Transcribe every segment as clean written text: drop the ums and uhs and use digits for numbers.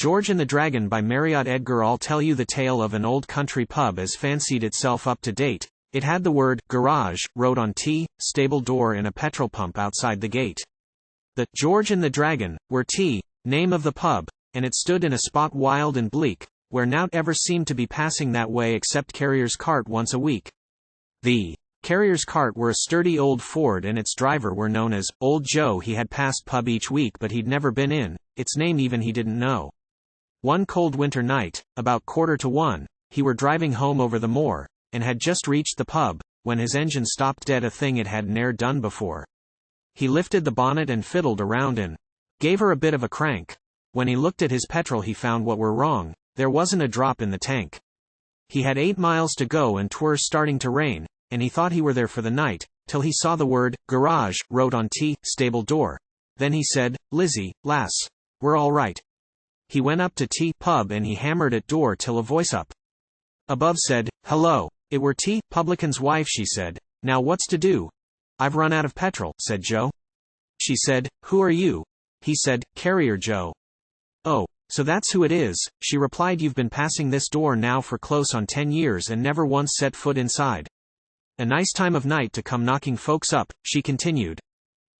George and the Dragon by Marriott. Edgar. I'll tell you the tale of an old country pub as fancied itself up to date. It had the word garage wrote on T, stable door and a petrol pump outside the gate. The George and the Dragon were T, name of the pub, and it stood in a spot wild and bleak, where nowt ever seemed to be passing that way except carrier's cart once a week. The carrier's cart were a sturdy old Ford and its driver were known as Old Joe. He had passed pub each week but he'd never been in, its name even he didn't know. One cold winter night, about 1:45, he were driving home over the moor, and had just reached the pub, when his engine stopped dead, a thing it had ne'er done before. He lifted the bonnet and fiddled around and gave her a bit of a crank. When he looked at his petrol he found what were wrong, there wasn't a drop in the tank. He had 8 miles to go and 'twere starting to rain, and he thought he were there for the night, till he saw the word garage wrote on T, stable door. Then he said, "Lizzie, lass, we're all right." He went up to T pub and he hammered at door till a voice up above said, "Hello." It were T, publican's wife. She said, "Now what's to do?" "I've run out of petrol," said Joe. She said, "Who are you?" He said, "Carrier Joe." "Oh, so that's who it is," she replied. "You've been passing this door now for close on 10 years and never once set foot inside. A nice time of night to come knocking folks up," she continued.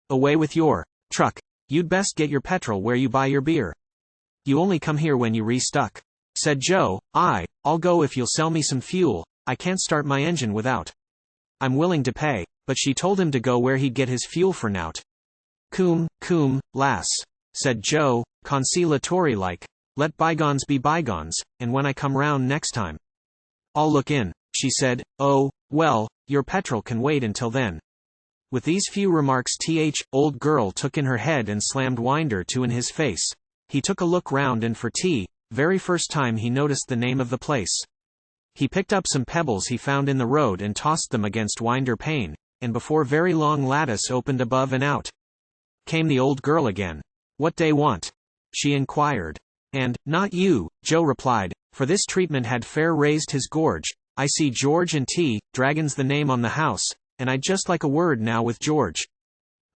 "Away with your truck. You'd best get your petrol where you buy your beer. You only come here when you restuck." Said Joe, "I'll go if you'll sell me some fuel. I can't start my engine without. I'm willing to pay." But she told him to go where he'd get his fuel for nowt. Coom, lass," said Joe, conciliatory like. "Let bygones be bygones, and when I come round next time, I'll look in." She said, "Oh, well, your petrol can wait until then." With these few remarks old girl took in her head and slammed winder to in his face. He took a look round and for T, very first time he noticed the name of the place. He picked up some pebbles he found in the road and tossed them against winder pane, and before very long lattice opened above and out came the old girl again. "What dey want?" she inquired. And, "Not you," Joe replied, for this treatment had fair raised his gorge. "I see George and T, Dragon's the name on the house, and I'd just like a word now with George."